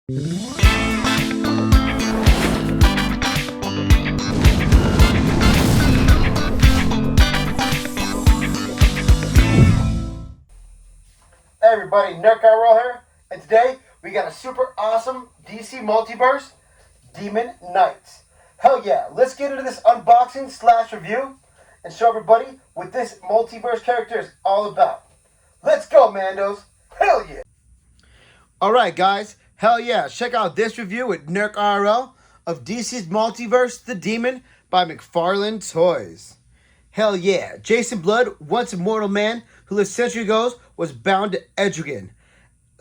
Hey everybody, NerdGuyRoll here, and today we got a super awesome DC Multiverse Demon Knights. Hell yeah, let's get into this unboxing / review and show everybody what this multiverse character is all about. Let's go, Mandos. Hell yeah. Alright guys, hell yeah, check out this review with NerdGuyRoll of DC's Multiverse The Demon by McFarlane Toys. Hell yeah, Jason Blood, once a mortal man who lived centuries ago, was bound to Etrigan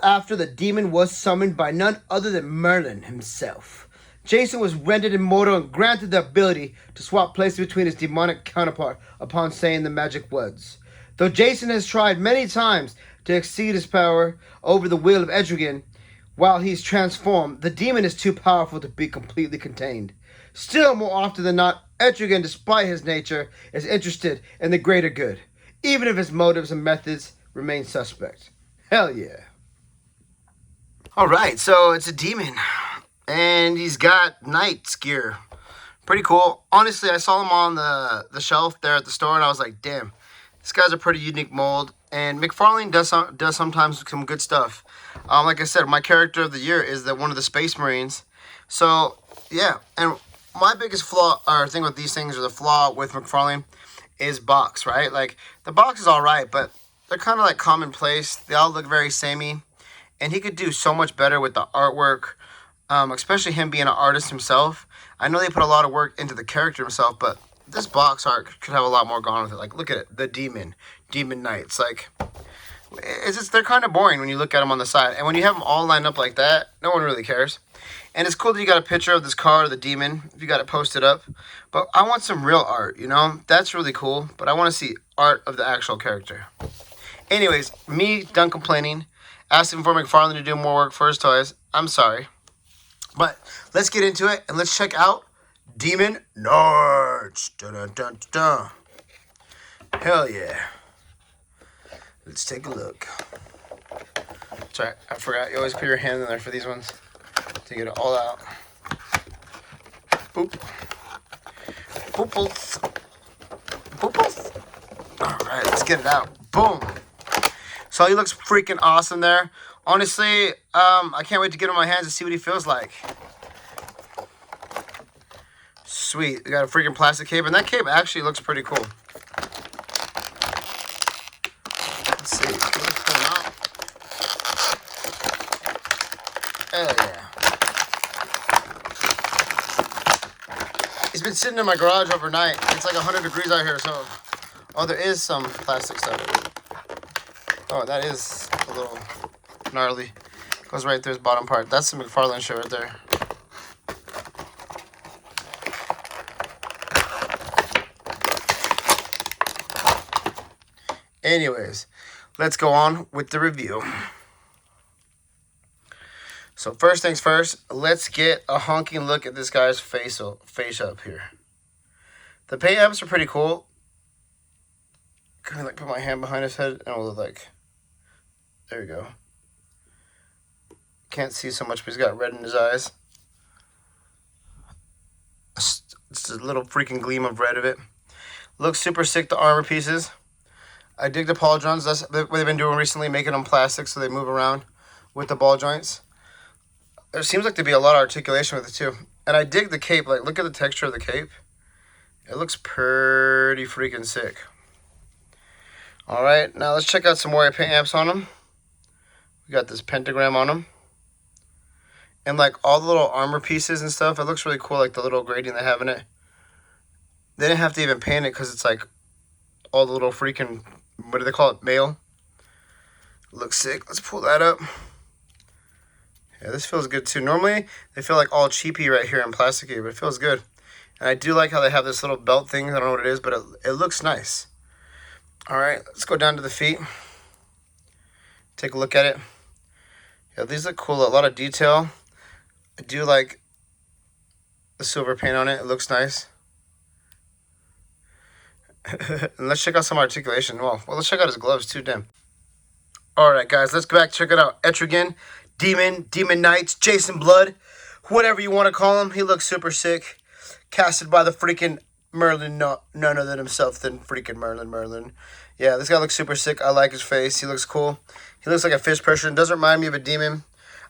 after the demon was summoned by none other than Merlin himself. Jason was rendered immortal and granted the ability to swap places between his demonic counterpart upon saying the magic words. Though Jason has tried many times to exceed his power over the will of Etrigan, while he's transformed, the demon is too powerful to be completely contained. Still, more often than not, Etrigan, despite his nature, is interested in the greater good, even if his motives and methods remain suspect. Hell yeah. Alright, so it's a demon, and he's got knight's gear. Pretty cool. Honestly, I saw him on the shelf there at the store, and I was like, damn, this guy's a pretty unique mold. And McFarlane does sometimes some good stuff. Like I said, my character of the year is one of the Space Marines. So, yeah, and my biggest flaw, or thing with these things, or the flaw with McFarlane, is box, right? Like, the box is alright, but they're kind of like commonplace. They all look very samey. And he could do so much better with the artwork, especially him being an artist himself. I know they put a lot of work into the character himself, but this box art could have a lot more gone with it. Like, look at it, the Demon Knights. Like, they're kind of boring when you look at them on the side. And when you have them all lined up like that, no one really cares. And it's cool that you got a picture of this car, the demon, if you got it posted up. But I want some real art, you know? That's really cool, but I want to see art of the actual character. Anyways, me done complaining, asking for McFarlane to do more work for his toys. I'm sorry. But let's get into it, and let's check out Demon Knights. Dun, dun, dun, dun. Hell yeah. Let's take a look. Sorry, I forgot. You always put your hand in there for these ones to get it all out. Boop. Booples. Booples. Alright, let's get it out. Boom. So he looks freaking awesome there. Honestly, I can't wait to get him in my hands and see what he feels like. Sweet. We got a freaking plastic cape, and that cape actually looks pretty cool. Let's see. What's going on? Hell yeah. He's been sitting in my garage overnight. It's like 100 degrees out here, so... Oh, there is some plastic stuff. Oh, that is a little gnarly. Goes right through his bottom part. That's the McFarlane shirt right there. Anyways, let's go on with the review. So first things first, let's get a honking look at this guy's face up here. The paint apps are pretty cool. Kind of like put my hand behind his head and it'll look like... There you go. Can't see so much, but he's got red in his eyes. It's a little freaking gleam of red of it. Looks super sick, the armor pieces. I dig the pauldrons. That's what they've been doing recently, making them plastic so they move around with the ball joints. There seems like to be a lot of articulation with it too. And I dig the cape. Like, look at the texture of the cape. It looks pretty freaking sick. Alright, now let's check out some more paint apps on him. We got this pentagram on him. And like all the little armor pieces and stuff, it looks really cool, like the little grading they have in it. They didn't have to even paint it because it's like all the little freaking, what do they call it, mail. Looks sick. Let's pull that up. Yeah, this feels good too. Normally, they feel like all cheapy right here and plasticky, but it feels good. And I do like how they have this little belt thing. I don't know what it is, but it looks nice. Alright, let's go down to the feet. Take a look at it. Yeah, these look cool. A lot of detail. I do like the silver paint on it. It looks nice. And let's check out some articulation. Well, let's check out his gloves too, damn. Alright, guys, let's go back. Check it out. Etrigan Demon Knights, Jason Blood, whatever you want to call him. He looks super sick. Casted by the freaking Merlin, no, none other than himself than freaking Merlin. Yeah, this guy looks super sick. I like his face. He looks cool. He looks like a fish person. Doesn't remind me of a demon.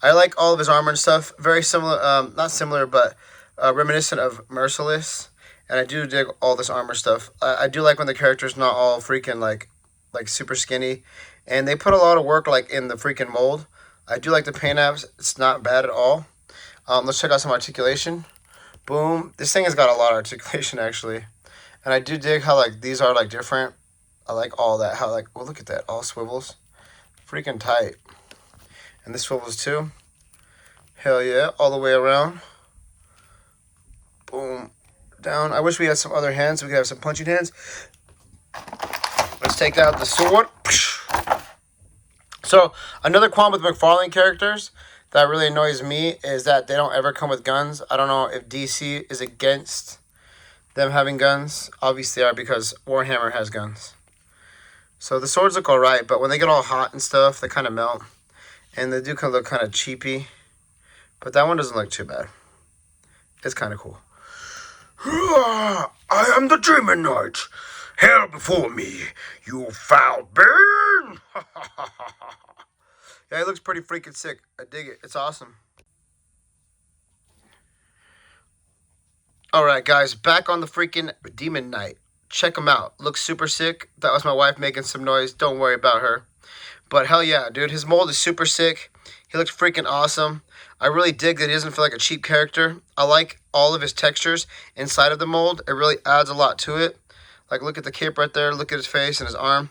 I like all of his armor and stuff. Very similar, not similar, but reminiscent of Merciless. And I do dig all this armor stuff. I do like when the character's not all freaking like super skinny. And they put a lot of work like in the freaking mold. I do like the paint apps. It's not bad at all. Let's check out some articulation. Boom. This thing has got a lot of articulation actually. And I do dig how like these are like different. I like all that. How like, well, look at that. All swivels. Freaking tight. And this swivels too. Hell yeah. All the way around. Boom. Down. I wish we had some other hands so we could have some punching hands. Let's take out the sword. So, another qualm with McFarlane characters that really annoys me is that they don't ever come with guns. I don't know if DC is against them having guns. Obviously they are because Warhammer has guns. So the swords look alright, but when they get all hot and stuff, they kind of melt. And they do kind of look kind of cheapy. But that one doesn't look too bad. It's kind of cool. I am the Demon Knight. Hail before me, you foul burn. Yeah, he looks pretty freaking sick. I dig it. It's awesome. Alright, guys. Back on the freaking Demon Knight. Check him out. Looks super sick. That was my wife making some noise. Don't worry about her. But hell yeah, dude. His mold is super sick. He looks freaking awesome. I really dig that he doesn't feel like a cheap character. I like all of his textures inside of the mold. It really adds a lot to it. Like, look at the cape right there. Look at his face and his arm.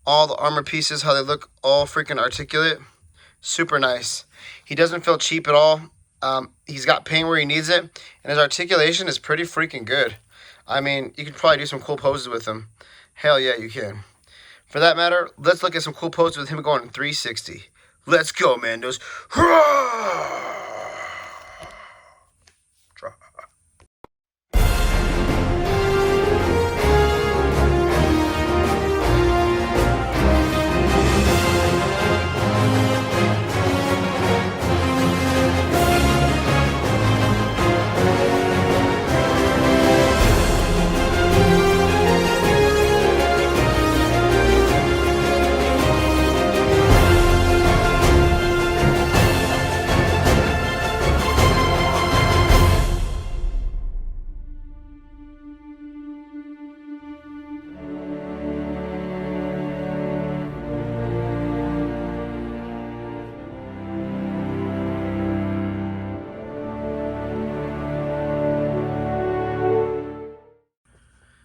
All the armor pieces, how they look all freaking articulate. Super nice. He doesn't feel cheap at all. He's got paint where he needs it. And his articulation is pretty freaking good. I mean, you could probably do some cool poses with him. Hell yeah, you can. For that matter, let's look at some cool poses with him going 360. Let's go, Mandos.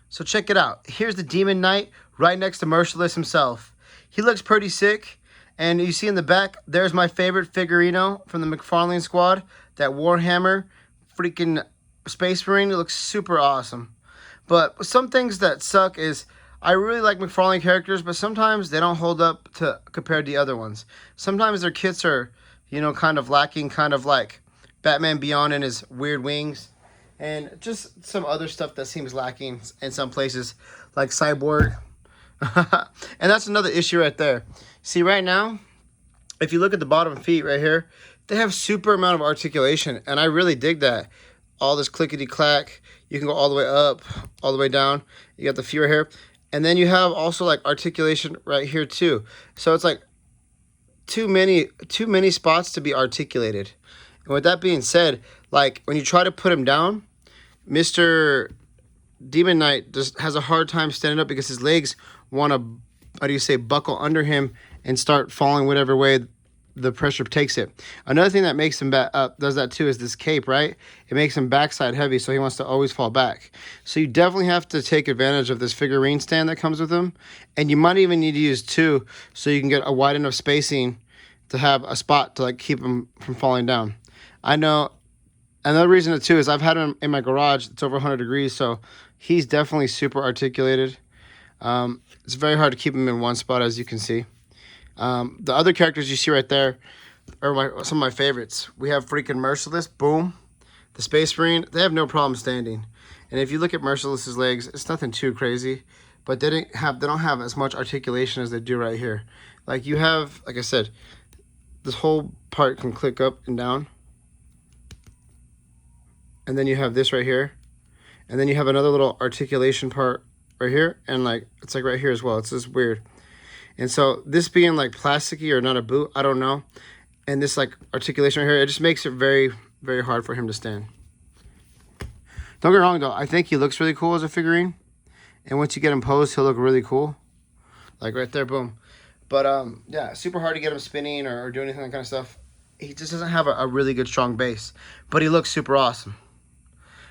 So check it out. Here's the Demon Knight right next to Merciless himself. He looks pretty sick. And you see in the back, there's my favorite figurino from the McFarlane squad. That Warhammer freaking Space Marine. It looks super awesome. But some things that suck is I really like McFarlane characters, but sometimes they don't hold up to compared to the other ones. Sometimes their kits are, you know, kind of lacking, kind of like Batman Beyond and his weird wings. And just some other stuff that seems lacking in some places, like Cyborg. And that's another issue right there. See, right now, if you look at the bottom feet right here, they have super amount of articulation. And I really dig that. All this clickety-clack. You can go all the way up, all the way down. You got the feet right here. And then you have also like articulation right here too. So it's like too many spots to be articulated. And with that being said, like when you try to put him down, Mr. Demon Knight just has a hard time standing up because his legs want to, how do you say, buckle under him and start falling whatever way the pressure takes it. Another thing that makes him does that too is this cape, right? It makes him backside heavy, so he wants to always fall back. So you definitely have to take advantage of this figurine stand that comes with him, and you might even need to use two so you can get a wide enough spacing to have a spot to like keep him from falling down. I know. Another reason too is I've had him in my garage. It's over 100 degrees, so he's definitely super articulated. It's very hard to keep him in one spot, as you can see. The other characters you see right there are some of my favorites. We have freaking Merciless, boom. The Space Marine, they have no problem standing. And if you look at Merciless's legs, it's nothing too crazy, but they don't have as much articulation as they do right here. Like you have, like I said, this whole part can click up and down. And then you have this right here. And then you have another little articulation part right here. And like, it's like right here as well. It's just weird. And so this being like plasticky or not a boot, I don't know. And this like articulation right here, it just makes it very, very hard for him to stand. Don't get me wrong though, I think he looks really cool as a figurine. And once you get him posed, he'll look really cool. Like right there, boom. But yeah, super hard to get him spinning or doing anything, that kind of stuff. He just doesn't have a really good strong base. But he looks super awesome.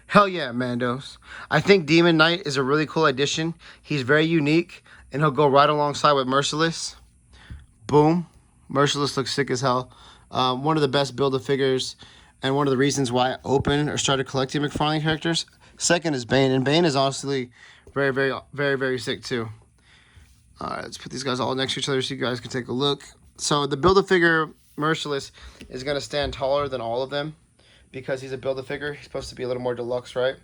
Hell yeah, Mandos. I think Demon Knight is a really cool addition. He's very unique. And he'll go right alongside with Merciless. Boom. Merciless looks sick as hell. One of the best Build-A-Figures. And one of the reasons why I opened or started collecting McFarlane characters. Second is Bane. And Bane is honestly very, very, very, very sick too. Alright, let's put these guys all next to each other so you guys can take a look. So the Build-A-Figure Merciless is going to stand taller than all of them. Because he's a Build-A-Figure. He's supposed to be a little more deluxe, right?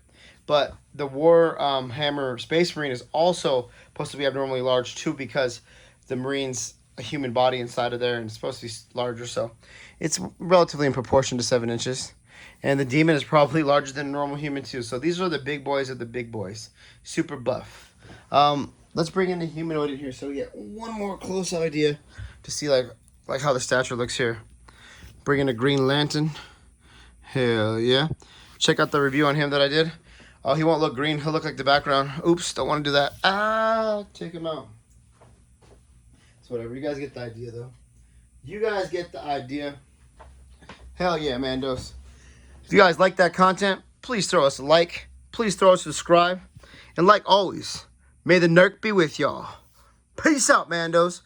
But the War Hammer Space Marine is also supposed to be abnormally large too, because the Marine's a human body inside of there and it's supposed to be larger, so it's relatively in proportion to 7 inches. And the Demon is probably larger than a normal human too. So these are the big boys of the big boys. Super buff. Let's bring in the humanoid in here so we get one more close idea to see like how the stature looks here. Bring in a Green Lantern. Hell yeah. Check out the review on him that I did. Oh, he won't look green. He'll look like the background. Oops, don't want to do that. Ah, take him out. It's whatever. You guys get the idea, though. You guys get the idea. Hell yeah, Mandos. If you guys like that content, please throw us a like. Please throw us a subscribe. And like always, may the Nerk be with y'all. Peace out, Mandos.